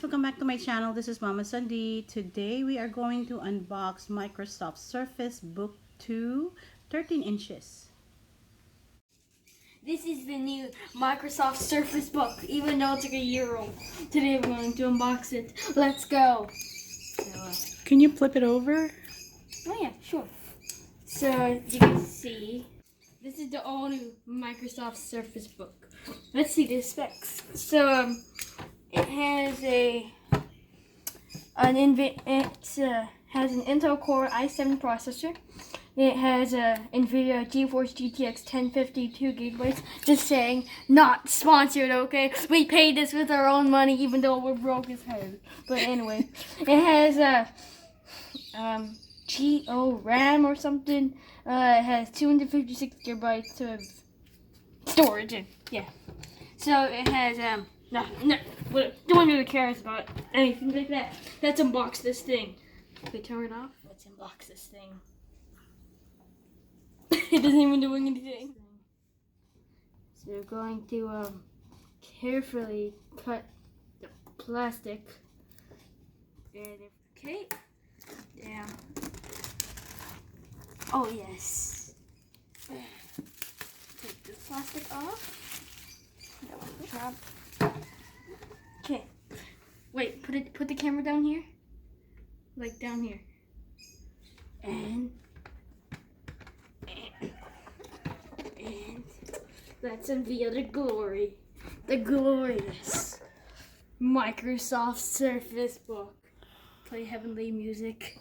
welcome back to my channel. This is Mama Sandy. Today we are going to unbox Microsoft Surface Book 2 13 inches. This is the new Microsoft Surface Book, even though it's like a year old. Today we're going to unbox it. Let's go. Can you flip it over? Oh yeah, sure. So as you can see, this is the all new Microsoft Surface Book. Let's see the specs. So it has has an Intel Core i7 processor. It has a NVIDIA GeForce GTX 1050 2 GB. Just saying, not sponsored, okay? We paid this with our own money, even though we're broke as hell. But anyway, it has a GO RAM or something. It has 256 GB of storage. Yeah. So it has no, one really cares about anything like that. Let's unbox this thing. Okay, turn it off. Let's unbox this thing. It doesn't even do anything. So we're going to carefully cut the plastic. Okay. Yeah. Oh yes. Take the plastic off. Okay. Wait, put the camera down here. Like down here. And let's unveil the glory. The glorious Microsoft Surface Book. Play heavenly music.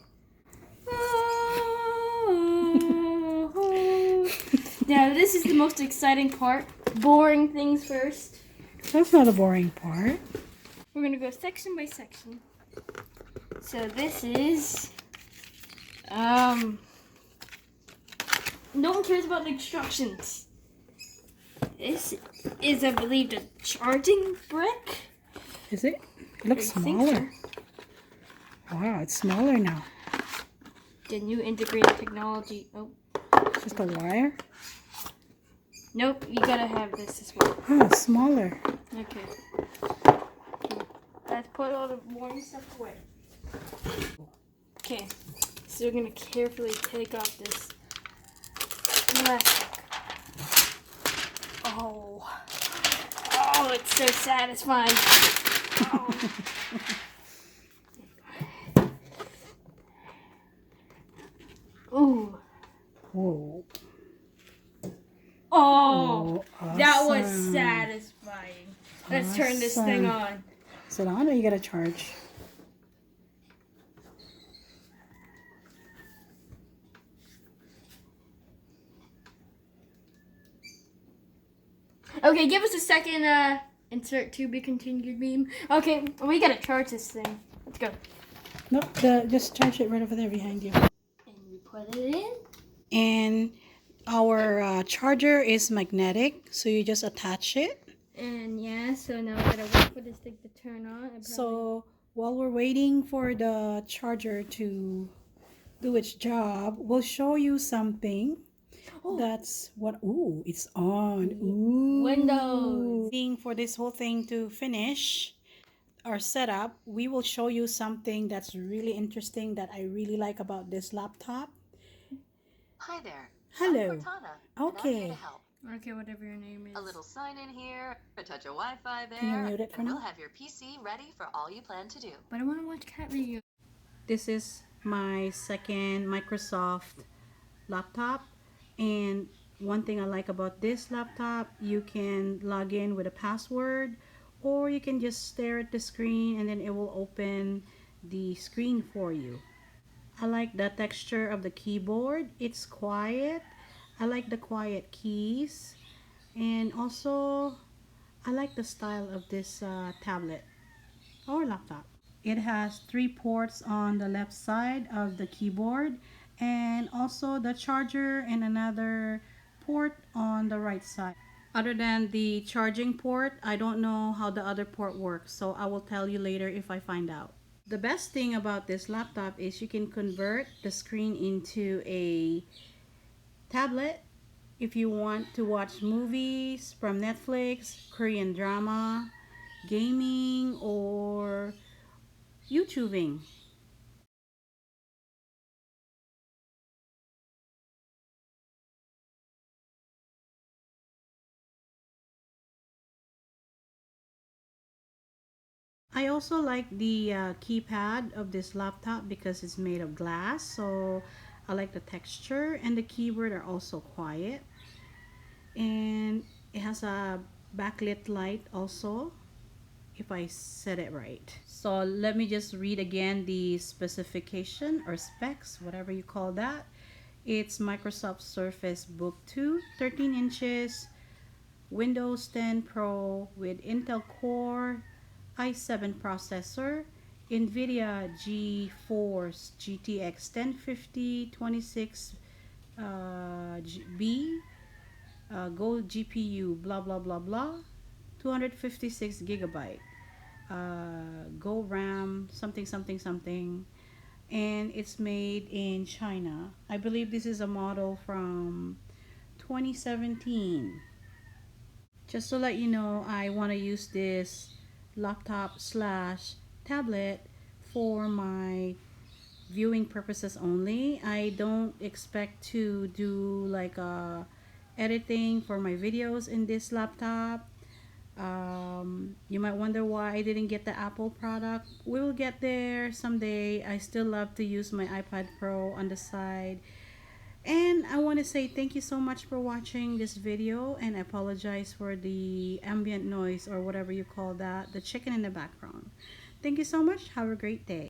Now this is the most exciting part. Boring things first. That's not a boring part. We're gonna go section by section. So this is no one cares about the instructions. This is, I believe, the charging brick. Is it? It looks smaller. Wow, it's smaller now. The new integrated technology. Oh. Just a wire? Nope, you gotta have this as well. Oh, it's smaller. Okay. Let's put all the boring stuff away. Okay, so we're gonna carefully take off this plastic. Oh, it's so satisfying. Oh. Ooh. Whoa. Oh, awesome. That was satisfying. Let's turn this thing on. Is it on or you gotta charge? Okay, give us a second. Insert to be continued beam. Okay, we gotta charge this thing. Let's go. Nope, just charge it right over there behind you. And we put it in. And our charger is magnetic, so you just attach it. And yeah, so now we gotta wait for this thing to turn on. So while we're waiting for the charger to do its job, we'll show you something. Oh. That's what. Ooh, it's on. Ooh. Windows. Waiting for this whole thing to finish our setup, we will show you something that's really interesting that I really like about this laptop. Hi there. Hello. I'm Cortana, Okay. and I'm here to help. Okay, whatever your name is. A little sign in here, a touch of Wi-Fi there, Can you mute it for and now? you'll have your PC ready for all you plan to do. But I want to watch cat video. This is my second Microsoft laptop, and one thing I like about this laptop, you can log in with a password, or you can just stare at the screen and then it will open the screen for you. I like the texture of the keyboard. It's quiet. I like the quiet keys, and also I like the style of this tablet or laptop. It has 3 ports on the left side of the keyboard, and also the charger and another port on the right side. Other than the charging port, I don't know how the other port works, so I will tell you later if I find out. The best thing about this laptop is you can convert the screen into a tablet if you want to watch movies from Netflix, Korean drama, gaming, or YouTubing. I also like the keypad of this laptop because it's made of glass, so I like the texture, and the keyboard are also quiet, and it has a backlit light also, if I said it right. So let me just read again the specification or specs, whatever you call that. It's Microsoft Surface Book 2, 13 inches, Windows 10 Pro with Intel Core i7 processor, NVIDIA GeForce GTX 1050 26 B, Gold GPU, blah blah blah blah, 256 gigabyte, Go RAM, something something something, and it's made in China. I believe this is a model from 2017. Just to let you know, I want to use this laptop slash tablet for my viewing purposes only. I don't expect to do like editing for my videos in this laptop. You might wonder why I didn't get the Apple product. We will get there someday. I still love to use my iPad Pro on the side. And I want to say thank you so much for watching this video, and I apologize for the ambient noise or whatever you call that, the chicken in the background. Thank you so much. Have a great day.